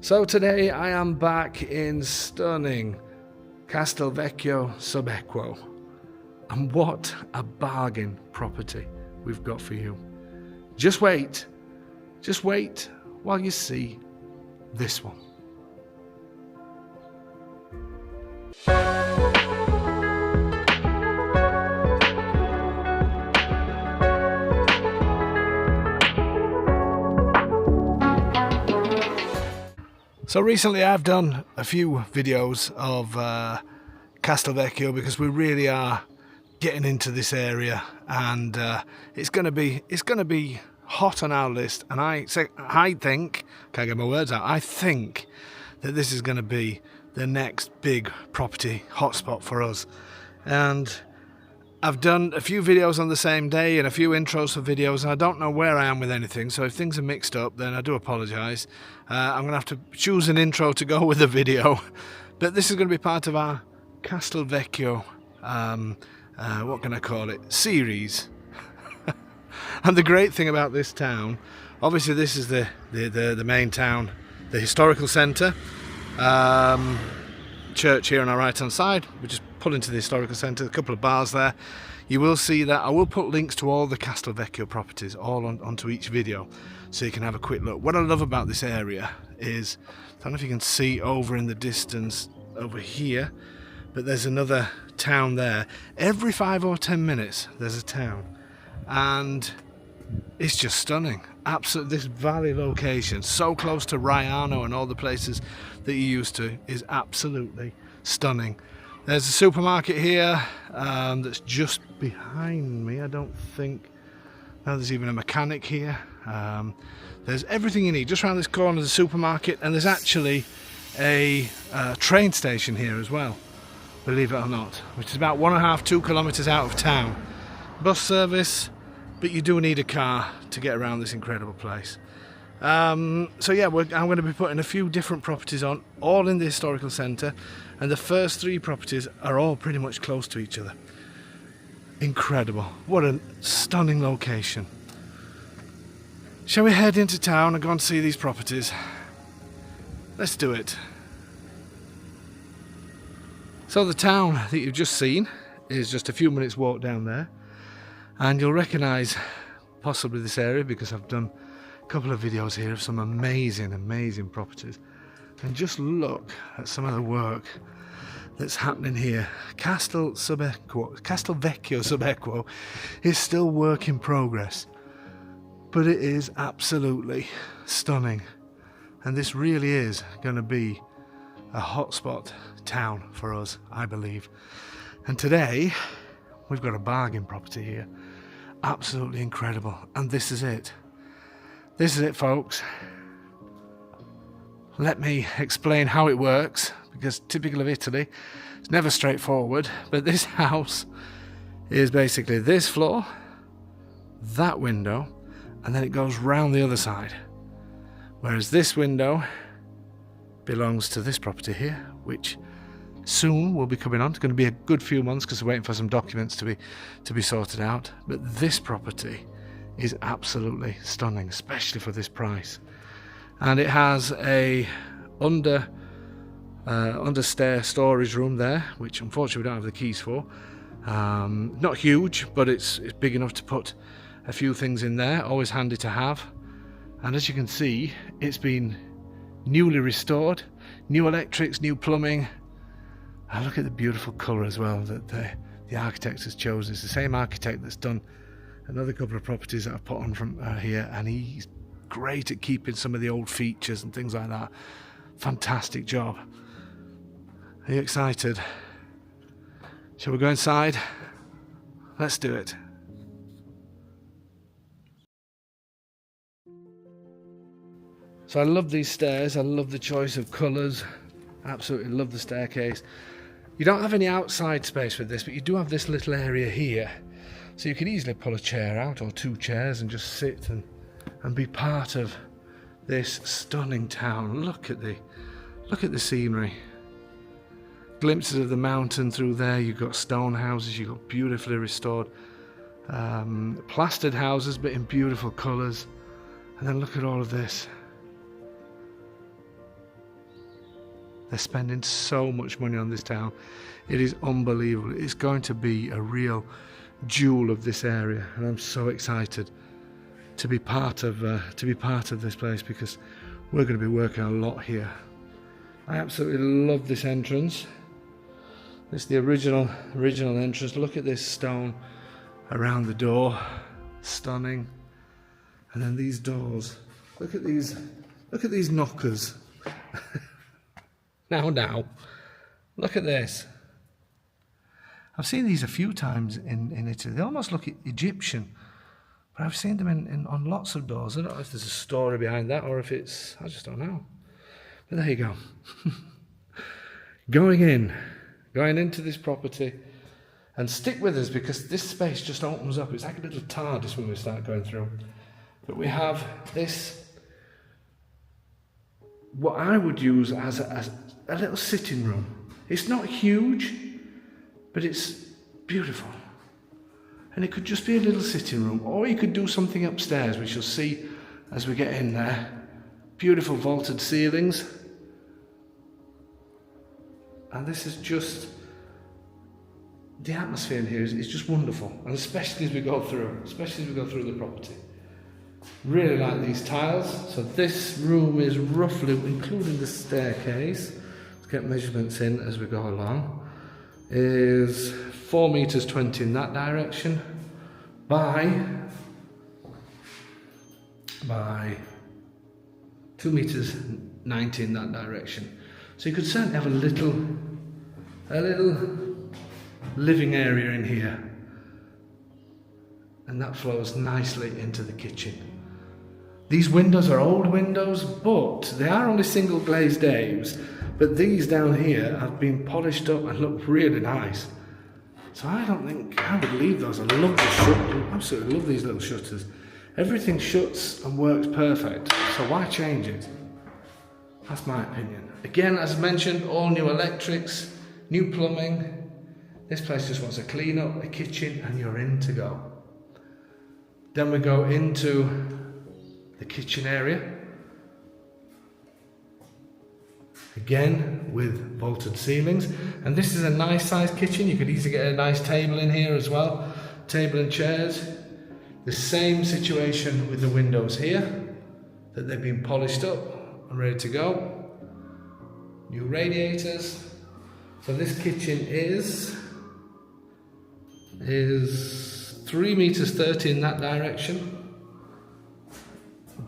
So today I am back in stunning Castelvecchio, Subequo. And what a bargain property we've got for you. Just wait while you see this one. So recently I've done a few videos of Castelvecchio because we really are getting into this area, and it's going to be hot on our list. And I think, can't get my words out, I think that this is going to be the next big property hotspot for us. And I've done a few videos on the same day and a few intros for videos, and I don't know where I am with anything, so if things are mixed up then I do apologise. I'm going to have to choose an intro to go with the video, but this is going to be part of our Castelvecchio, what can I call it, series. And the great thing about this town, obviously this is the main town, the historical centre, church here on our right hand side. We just pull into the historical centre, a couple of bars there. You will see that I will put links to all the Castelvecchio properties all onto each video, so you can have a quick look. What I love about this area is, I don't know if you can see over in the distance over here, but there's another town there. Every 5 or 10 minutes there's a town, and it's just stunning. Absolutely, this valley location, so close to Raiano and all the places that you're used to, is absolutely stunning. There's a supermarket here that's just behind me. I don't think, no, there's even a mechanic here. There's everything you need just around this corner. There's a supermarket, and there's actually a train station here as well, believe it or not, which is about 1.5–2 kilometers out of town. Bus service, but you do need a car to get around this incredible place. So yeah, I'm going to be putting a few different properties on, all in the historical centre, and the first 3 properties are all pretty much close to each other. Incredible. What a stunning location. Shall we head into town and go and see these properties? Let's do it. So the town that you've just seen is just a few minutes walk down there, and you'll recognise possibly this area because I've done a couple of videos here of some amazing properties. And just look at some of the work that's happening here. Castelvecchio Subequo is still work in progress, but it is absolutely stunning, and this really is going to be a hotspot town for us, I believe. And today we've got a bargain property here, absolutely incredible, and this is it. This is it, folks. Let me explain how it works, because typical of Italy, it's never straightforward. But this house is basically this floor, that window, and then it goes round the other side. Whereas this window belongs to this property here, which soon will be coming on. It's going to be a good few months because we're waiting for some documents to be sorted out. But this property is absolutely stunning, especially for this price. And it has a understair storage room there, which unfortunately we don't have the keys for. Not huge, but it's big enough to put a few things in there, always handy to have. And as you can see, it's been newly restored, new electrics, new plumbing. And look at the beautiful colour as well that the architect has chosen. It's the same architect that's done another couple of properties that I've put on from here, and he's great at keeping some of the old features and things like that. Fantastic job. Are you excited? Shall we go inside? Let's do it. So I love these stairs. I love the choice of colours. Absolutely love the staircase. You don't have any outside space with this, but you do have this little area here, so you can easily pull a chair out or 2 chairs and just sit and be part of this stunning town. Look at the scenery. Glimpses of the mountain through there. You've got stone houses, you've got beautifully restored plastered houses, but in beautiful colours. And then look at all of this. They're spending so much money on this town. It is unbelievable. It's going to be a real jewel of this area, and I'm so excited to be part of this place, because we're going to be working a lot here. I absolutely love this entrance. It's the original entrance. Look at this stone around the door, stunning. And then these doors. Look at these knockers. Now, look at this. I've seen these a few times in Italy. They almost look Egyptian, but I've seen them on lots of doors. I don't know if there's a story behind that, or if it's, I just don't know. But there you go. Going into this property, and stick with us, because this space just opens up. It's like a little TARDIS when we start going through. But we have this, what I would use as a little sitting room. It's not huge, but it's beautiful. And it could just be a little sitting room, or you could do something upstairs, which you'll see as we get in there. Beautiful vaulted ceilings. And this is just, the atmosphere in here is just wonderful, and especially as we go through the property. Really like these tiles. So this room is roughly, including the staircase, let's get measurements in as we go along, is 4.20 meters in that direction by 2.90 meters in that direction. So you could certainly have a little living area in here, and that flows nicely into the kitchen. These windows are old windows, but they are only single glazed A's, but these down here have been polished up and look really nice. So I don't think I would leave those. I love the shutter. Absolutely love these little shutters. Everything shuts and works perfect, so why change it? That's my opinion. Again, as I mentioned, all new electrics, new plumbing. This place just wants a clean up, a kitchen, and you're in to go. Then we go into the kitchen area. Again, with vaulted ceilings. And this is a nice sized kitchen. You could easily get a nice table in here as well. Table and chairs. The same situation with the windows here, that they've been polished up and ready to go. New radiators. So this kitchen is 3.30 meters in that direction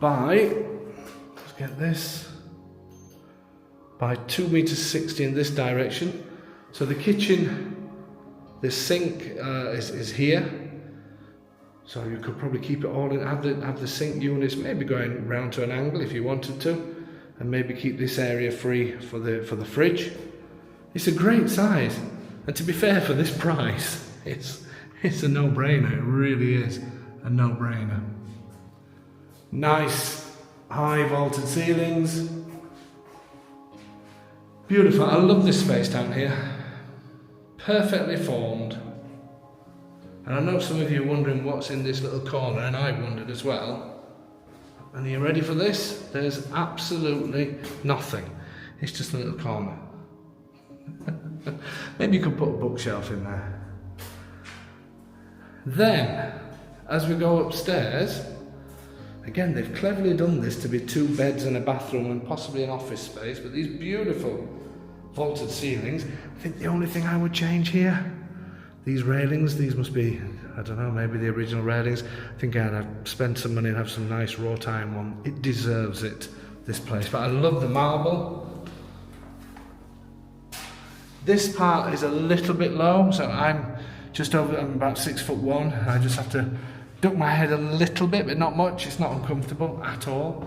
by, let's get this, by 2.60 meters in this direction. So the kitchen, the sink is here. So you could probably keep it all in, have the sink units maybe going round to an angle if you wanted to, and maybe keep this area free for the fridge. It's a great size, and to be fair, for this price, it's a no-brainer. It really is a no-brainer. Nice high vaulted ceilings. Beautiful. I love this space down here. Perfectly formed. And I know some of you are wondering what's in this little corner, and I wondered as well. And are you ready for this? There's absolutely nothing. It's just a little corner. Maybe you could put a bookshelf in there. Then, as we go upstairs, again, they've cleverly done this to be 2 beds and a bathroom and possibly an office space, but these beautiful vaulted ceilings. I think the only thing I would change here, these railings, these must be, I don't know, maybe the original railings. I think I'd spend some money and have some nice wrought iron one. It deserves it, this place. But I love the marble. This part is a little bit low, so I'm about 6'1". I just have to duck my head a little bit, but not much. It's not uncomfortable at all.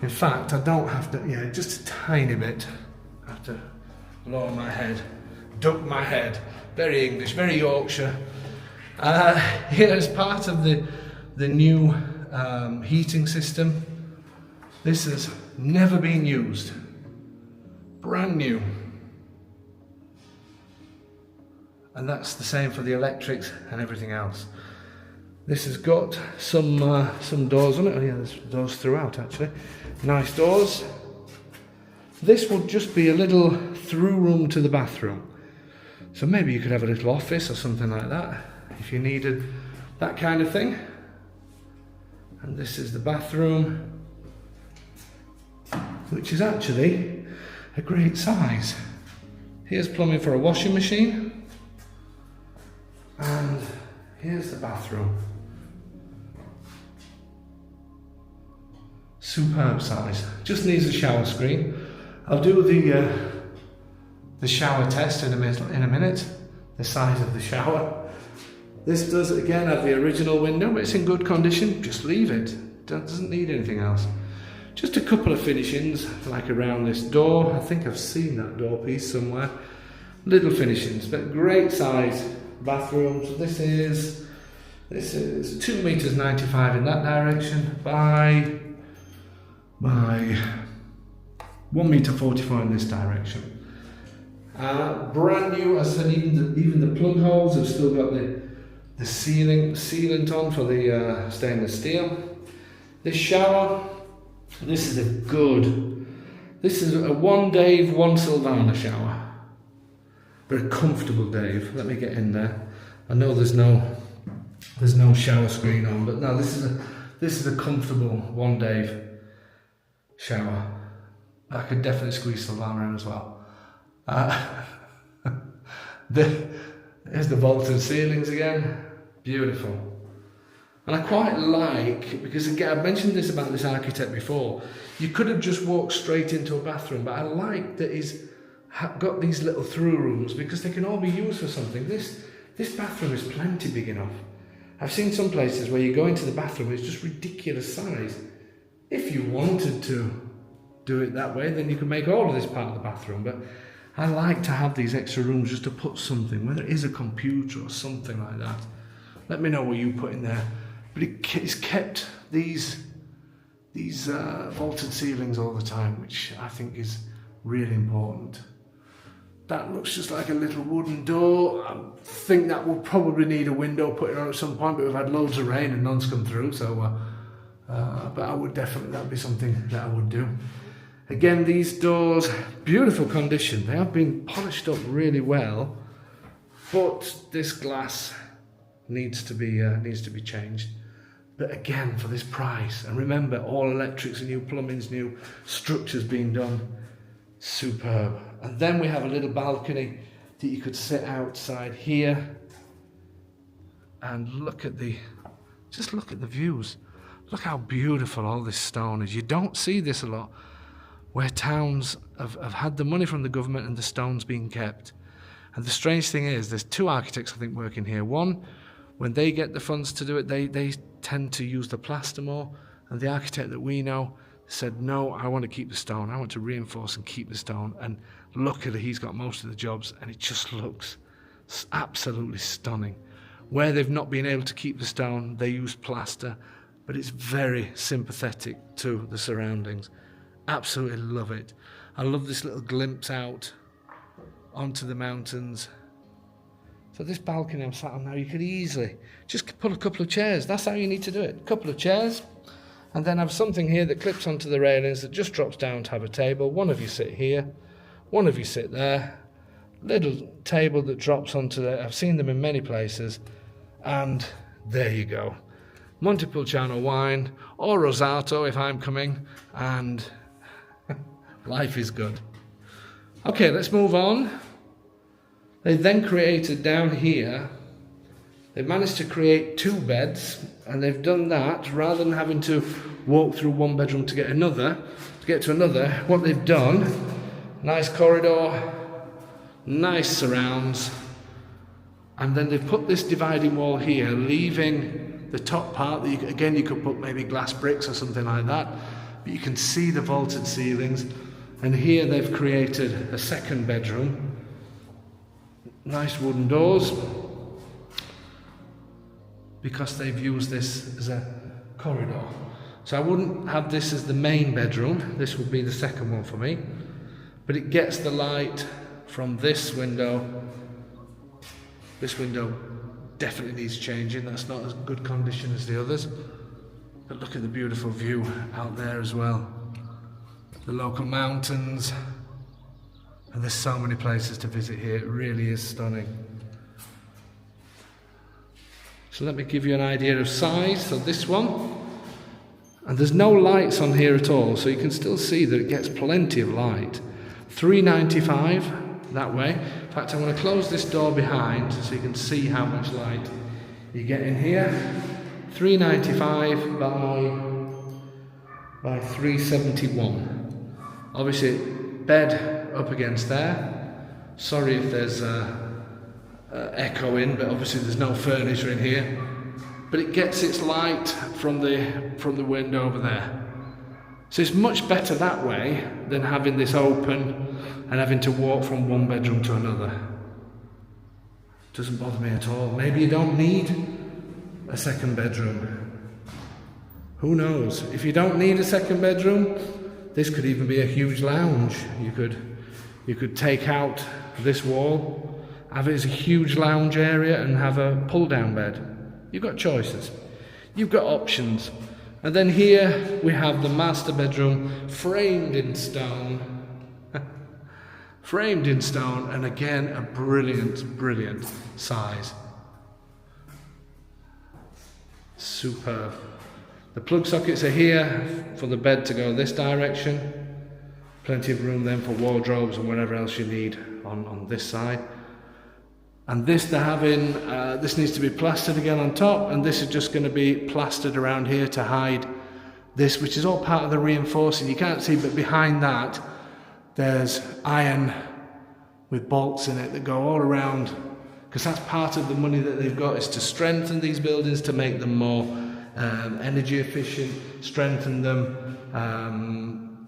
In fact, I don't have to, just a tiny bit. I have to lower my head, duck my head. Very English, very Yorkshire. Here is part of the new heating system. This has never been used. Brand new. And that's the same for the electrics and everything else. This has got some doors on it. Oh yeah, there's doors throughout actually. Nice doors. This would just be a little through room to the bathroom. So maybe you could have a little office or something like that if you needed that kind of thing. And this is the bathroom, which is actually a great size. Here's plumbing for a washing machine. And here's the bathroom. Superb size. Just needs a shower screen. I'll do the shower test in a minute. The size of the shower. This does again have the original window, but it's in good condition. Just leave it. Doesn't need anything else. Just a couple of finishings, like around this door. I think I've seen that door piece somewhere. Little finishings, but great size bathroom. So this is 2 meters 95 in that direction by 1 meter 44 in this direction. Brand new, as I said, even the plug holes have still got the sealant on for the stainless steel. This shower, this is a one Dave, one Silvana shower. But a comfortable Dave. Let me get in there. I know there's no shower screen on, but no, this is a comfortable one Dave shower. I could definitely squeeze Silvana in as well. There's the vaulted ceilings again. Beautiful. And I quite like, because again, I mentioned this about this architect before, you could have just walked straight into a bathroom, but I like that he's got these little through rooms because they can all be used for something. This bathroom is plenty big enough. I've seen some places where you go into the bathroom, it's just ridiculous size. If you wanted to do it that way, then you can make all of this part of the bathroom, but I like to have these extra rooms just to put something, whether it is a computer or something like that. Let me know what you put in there. But it's kept these vaulted ceilings all the time, which I think is really important. That looks just like a little wooden door. I think that will probably need a window put on at some point, but we've had loads of rain and none's come through, so but I would definitely, that would be something that I would do. Again, these doors, beautiful condition. They have been polished up really well, but this glass needs to be changed. But again, for this price, and remember, all electrics, new plumbing's new, structures being done, superb. And then we have a little balcony that you could sit outside here and just look at the views. Look how beautiful all this stone is. You don't see this a lot, where towns have had the money from the government and the stone's being kept. And the strange thing is, there's two architects I think working here. One, when they get the funds to do it, they tend to use the plaster more. And the architect that we know said, no, I want to keep the stone. I want to reinforce and keep the stone. And luckily he's got most of the jobs, and it just looks absolutely stunning. Where they've not been able to keep the stone, they use plaster, but it's very sympathetic to the surroundings. Absolutely love it. I love this little glimpse out onto the mountains. So this balcony I'm sat on now, you could easily just put a couple of chairs. That's how you need to do it. A couple of chairs, and then have something here that clips onto the railings that just drops down to have a table. One of you sit here, one of you sit there. Little table that drops onto there. I've seen them in many places. And there you go. Montepulciano wine, or Rosato if I'm coming, and life is good. Okay, let's move on. They then created down here, they've managed to create 2 beds, and they've done that rather than having to walk through one bedroom to get to another. What they've done, nice corridor, nice surrounds, and then they've put this dividing wall here, leaving the top part that you could put maybe glass bricks or something like that, but you can see the vaulted ceilings. And here they've created a second bedroom. Nice wooden doors, because they've used this as a corridor. So I wouldn't have this as the main bedroom. This would be the second one for me. But it gets the light from this window. This window definitely needs changing. That's not as good condition as the others. But look at the beautiful view out there as well. the local mountains, and there's so many places to visit here. It really is stunning. So let me give you an idea of size. So this one, and there's no lights on here at all, so you can still see that it gets plenty of light. $3.95 that way. In fact, I'm going to close this door behind so you can see how much light you get in here. $3.95 by $3.71. Obviously, bed up against there. Sorry if there's echo in, but obviously there's no furniture in here. But it gets its light from the window over there. So it's much better that way than having this open and having to walk from one bedroom to another. Doesn't bother me at all. Maybe you don't need a second bedroom. Who knows? If you don't need a second bedroom, this could even be a huge lounge. You could take out this wall, have it as a huge lounge area, and have a pull-down bed. You've got choices. You've got options. And then here we have the master bedroom, framed in stone. Framed in stone, and again a brilliant, brilliant size. Superb. The plug sockets are here for the bed to go this direction. Plenty of room then for wardrobes and whatever else you need on this side. And this they're having, this needs to be plastered again on top, and this is just going to be plastered around here to hide this, which is all part of the reinforcing. You can't see, but behind that there's iron with bolts in it that go all around, because that's part of the money that they've got, is to strengthen these buildings, to make them more energy efficient, strengthen them.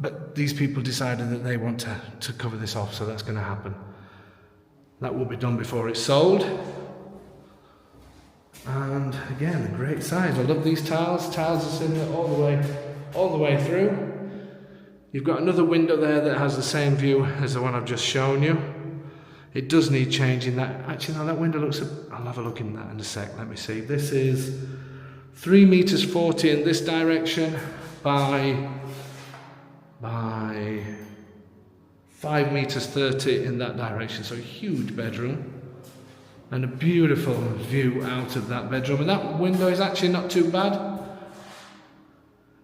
But these people decided that they want to cover this off, so that's going to happen. That will be done before it's sold. And again, a great size. I love these tiles. Tiles are similar all the way through. You've got another window there that has the same view as the one I've just shown you. It does need changing. Actually, no, that window looks. I'll have a look in that in a sec. Let me see. This is 3 meters 40 in this direction by 5 meters 30 in that direction. So a huge bedroom and a beautiful view out of that bedroom. And that window is actually not too bad.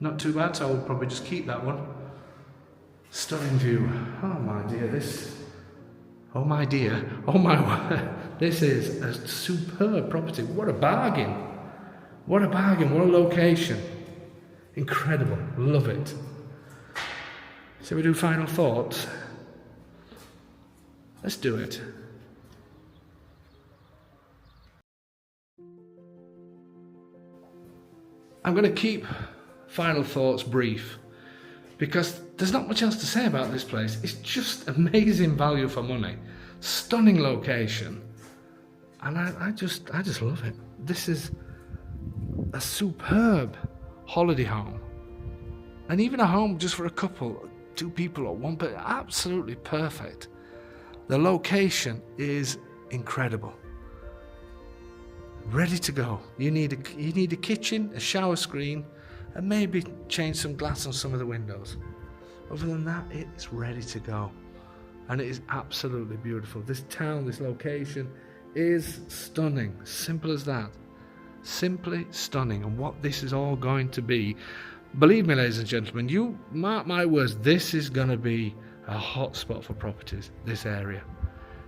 Not too bad, so I'll probably just keep that one. Stunning view. Oh my dear, oh my dear, oh my word. This is a superb property. What a bargain. What a bargain, what a location. Incredible, love it. So we do final thoughts. Let's do it. I'm going to keep final thoughts brief, because there's not much else to say about this place. It's just amazing value for money, stunning location, and I just love it. This is a superb holiday home, and even a home just for a couple, 2 people or one, but absolutely perfect. The location is incredible. Ready to go. You need a kitchen, a shower screen, and maybe change some glass on some of the windows. Other than that, it's ready to go. And it is absolutely beautiful. This town, this location is stunning. Simple as that. Simply stunning. And what this is all going to be, believe me, ladies and gentlemen, you mark my words, this is going to be a hotspot for properties, this area.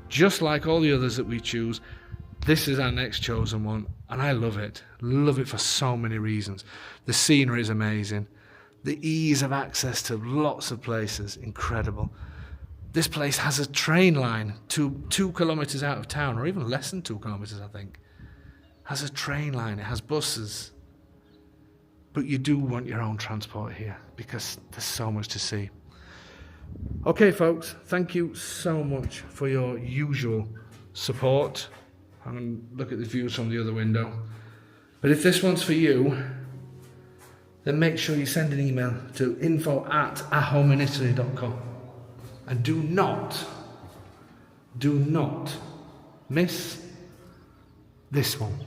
Just like all the others that we choose, this is our next chosen one, and I love it. Love it for so many reasons. The scenery is amazing. The ease of access to lots of places, incredible. This place has a train line 2 kilometers out of town, or even less than 2 kilometers, I think. Has a train line, it has buses. But you do want your own transport here, because there's so much to see. Okay, folks, thank you so much for your usual support. I'm going to look at the views from the other window. But if this one's for you, then make sure you send an email to info@ahomeiniitaly.com. And do not miss this one.